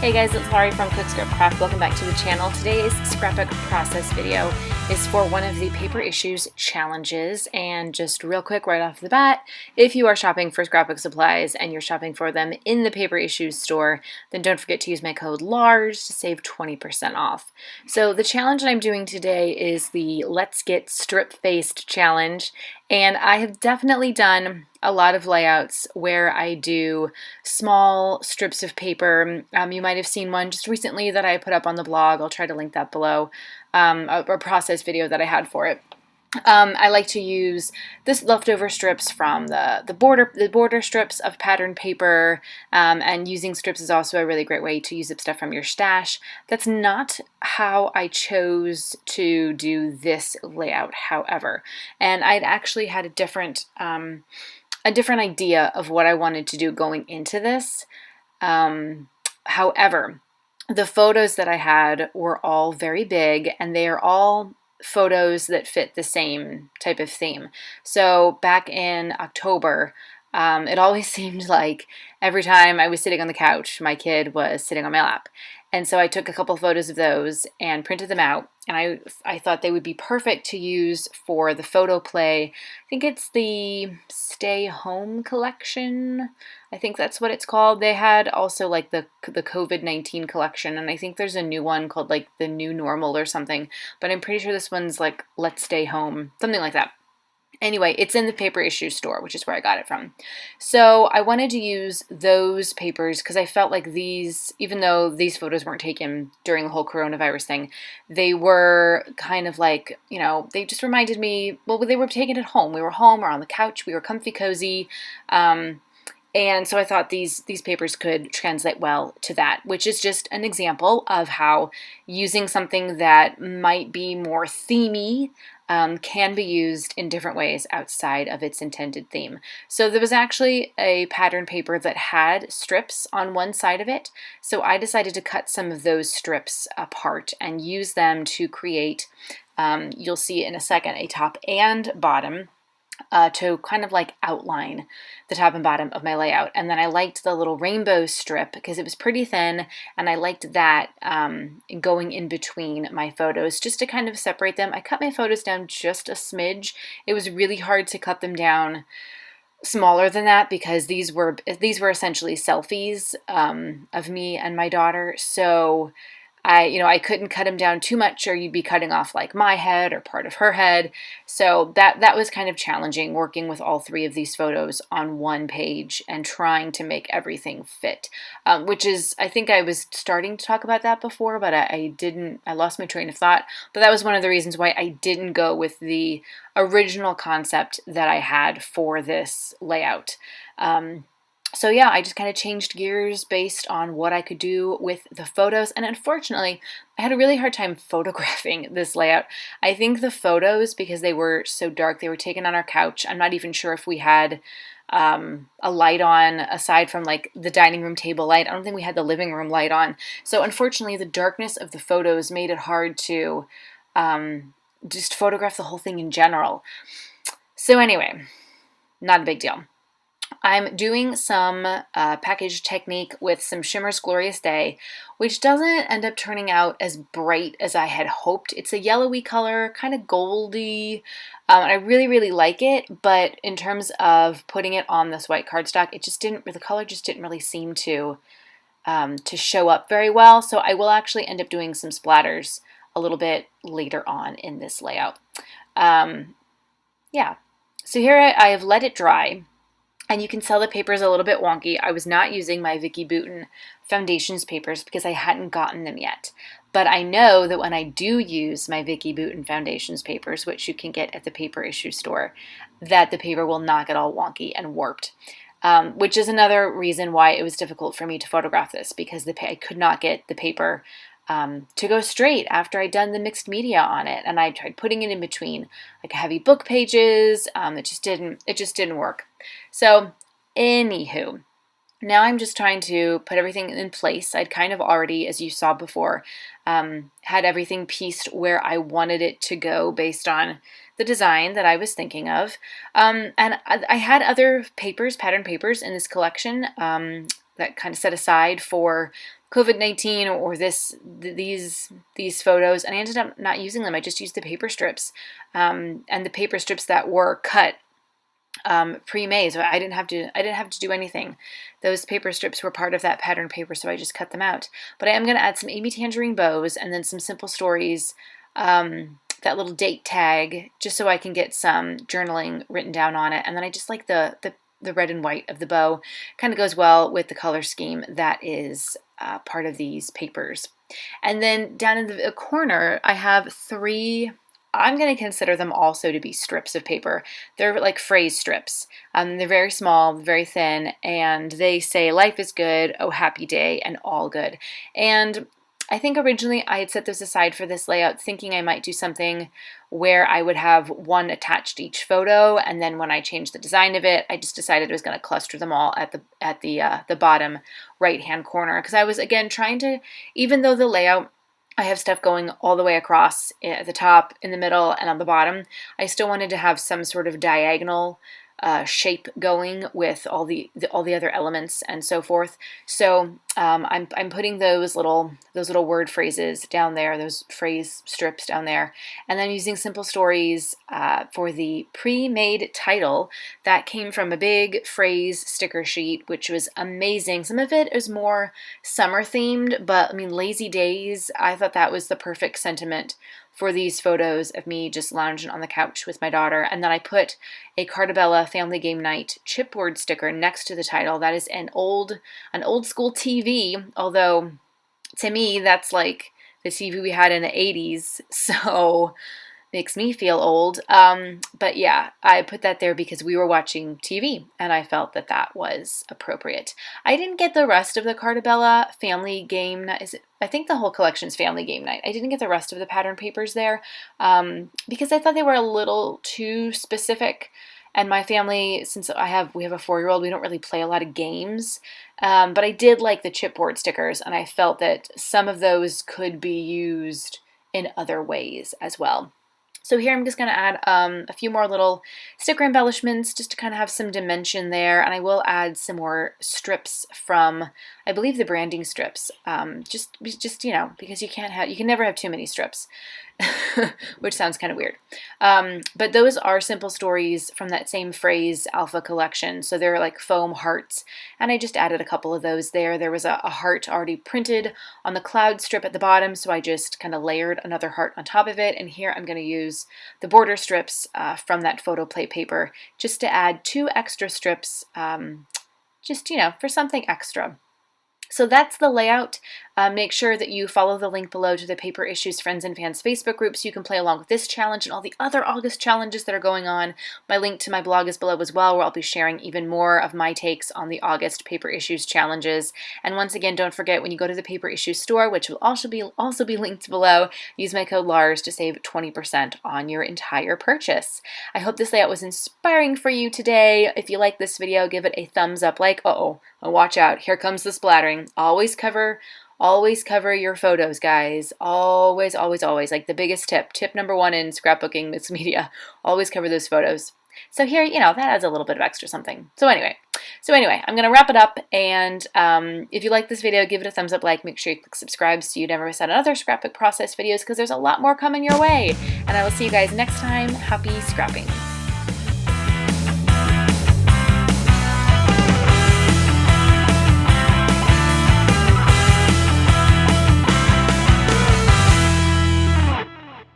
Hey guys, it's Laurie from Scrapbook. Welcome back to the channel. Today's scrapbook process video is for one of the paper issues challenges. And just real quick right off the bat, if you are shopping for scrapbook supplies and you're shopping for them in the paper issues store, then don't forget to use my code LARS to save 20% off. So the challenge that I'm doing today is the Let's Get Strip-Faced challenge. And I have definitely done a lot of layouts where I do small strips of paper. You might have seen one just recently that I put up on the blog. I'll try to link that below, a process video that I had for it. I like to use this leftover strips from the border strips of patterned paper, and using strips is also a really great way to use up stuff from your stash. That's not how I chose to do this layout, however, and I'd actually had a different idea of what I wanted to do going into this. However, the photos that I had were all very big, and they are all photos that fit the same type of theme. So back in October, it always seemed like every time I was sitting on the couch, my kid was sitting on my lap. And so I took a couple photos of those and printed them out, and I thought they would be perfect to use for the photo play. I think it's the Stay Home collection. I think that's what it's called. They had also like the COVID-19 collection, and I think there's a new one called like the New Normal or something, but I'm pretty sure this one's like Let's Stay Home, something like that. Anyway, it's in the paper issue store, which is where I got it from. So I wanted to use those papers because I felt like these, even though these photos weren't taken during the whole coronavirus thing, they were kind of like, you know, they just reminded me, well, they were taken at home. We were home or on the couch. We were comfy cozy. And so I thought these papers could translate well to that, which is just an example of how using something that might be more themey can be used in different ways outside of its intended theme. So there was actually a pattern paper that had strips on one side of it. So I decided to cut some of those strips apart and use them to create, you'll see in a second, a top and bottom. To kind of like outline the top and bottom of my layout. And then I liked the little rainbow strip because it was pretty thin, and I liked that going in between my photos just to kind of separate them. I cut my photos down just a smidge. It was really hard to cut them down smaller than that because these were essentially selfies of me and my daughter. So I couldn't cut him down too much, or you'd be cutting off like my head or part of her head. So that was kind of challenging, working with all three of these photos on one page and trying to make everything fit, which is, I think I was starting to talk about that before, but I lost my train of thought. But that was one of the reasons why I didn't go with the original concept that I had for this layout. So yeah, I just kind of changed gears based on what I could do with the photos. And unfortunately, I had a really hard time photographing this layout. I think the photos, because they were so dark, they were taken on our couch. I'm not even sure if we had a light on aside from like the dining room table light. I don't think we had the living room light on. So unfortunately, the darkness of the photos made it hard to just photograph the whole thing in general. So anyway, not a big deal. I'm doing some package technique with some Shimmer's Glorious Day, which doesn't end up turning out as bright as I had hoped. It's a yellowy color, kind of goldy. I really, really like it, but in terms of putting it on this white cardstock, the color just didn't really seem to show up very well. So I will actually end up doing some splatters a little bit later on in this layout. Yeah, so here I have let it dry. And you can tell the paper is a little bit wonky. I was not using my Vicki Boutin Foundations papers because I hadn't gotten them yet. But I know that when I do use my Vicki Boutin Foundations papers, which you can get at the paper issue store, that the paper will not get all wonky and warped. Which is another reason why it was difficult for me to photograph this, because I could not get the paper to go straight after I'd done the mixed media on it. And I tried putting it in between like heavy book pages. It just didn't work. So anywho, now I'm just trying to put everything in place. I'd kind of already, as you saw before, had everything pieced where I wanted it to go based on the design that I was thinking of. And I had other papers, pattern papers in this collection that kind of set aside for COVID-19 or these photos, and I ended up not using them. I just used the paper strips, and the paper strips that were cut pre-made, so I didn't have to do anything. Those paper strips were part of that pattern paper, so I just cut them out. But I am going to add some Amy Tangerine bows and then some simple stories, that little date tag, just so I can get some journaling written down on it. And then I just like the red and white of the bow. Kind of goes well with the color scheme that is part of these papers. And then down in the corner, I have 3, I'm going to consider them also to be strips of paper. They're like phrase strips. They're very small, very thin, and they say, "Life is good, oh happy day," and "all good." And I think originally I had set those aside for this layout thinking I might do something where I would have one attached to each photo, and then when I changed the design of it, I just decided I was going to cluster them all at the bottom right-hand corner, because I was, again, trying to, even though the layout, I have stuff going all the way across at the top, in the middle, and on the bottom, I still wanted to have some sort of diagonal shape going with all the other elements and so forth. So I'm putting those little word phrases down there, those phrase strips down there, and then using simple stories for the pre-made title that came from a big phrase sticker sheet, which was amazing. Some of it is more summer themed, but I mean, lazy days, I thought that was the perfect sentiment for these photos of me just lounging on the couch with my daughter. And then I put a Cartabella Family Game Night chipboard sticker next to the title. That is an old school TV, although to me that's like the TV we had in the 80s, so makes me feel old. But yeah, I put that there because we were watching TV and I felt that that was appropriate. I didn't get the rest of the Cartabella Family Game Night. I think the whole collection's Family Game Night. I didn't get the rest of the pattern papers there because I thought they were a little too specific. And my family, since we have a 4-year-old, we don't really play a lot of games. But I did like the chipboard stickers, and I felt that some of those could be used in other ways as well. So here I'm just going to add a few more little sticker embellishments just to kind of have some dimension there, and I will add some more strips from, I believe, the branding strips. Just because you can never have too many strips, which sounds kind of weird. But those are simple stories from that same phrase alpha collection. So they're like foam hearts, and I just added a couple of those there. There was a heart already printed on the cloud strip at the bottom, so I just kind of layered another heart on top of it. And here I'm going to use the border strips from that photo play paper just to add 2 extra strips, for something extra. So that's the layout. Make sure that you follow the link below to the Paper Issues Friends and Fans Facebook group so you can play along with this challenge and all the other August challenges that are going on. My link to my blog is below as well, where I'll be sharing even more of my takes on the August Paper Issues challenges. And once again, don't forget, when you go to the Paper Issues store, which will also be linked below, use my code LARS to save 20% on your entire purchase. I hope this layout was inspiring for you today. If you like this video, give it a thumbs up. Watch out, here comes the splattering. Always cover your photos, guys. Always, always, always. Like the biggest tip number 1 in scrapbooking mixed media, always cover those photos. So here, that adds a little bit of extra something. So anyway, I'm going to wrap it up, and if you like this video, give it a thumbs up, make sure you click subscribe so you never miss out on other scrapbook process videos, because there's a lot more coming your way. And I will see you guys next time. Happy scrapping.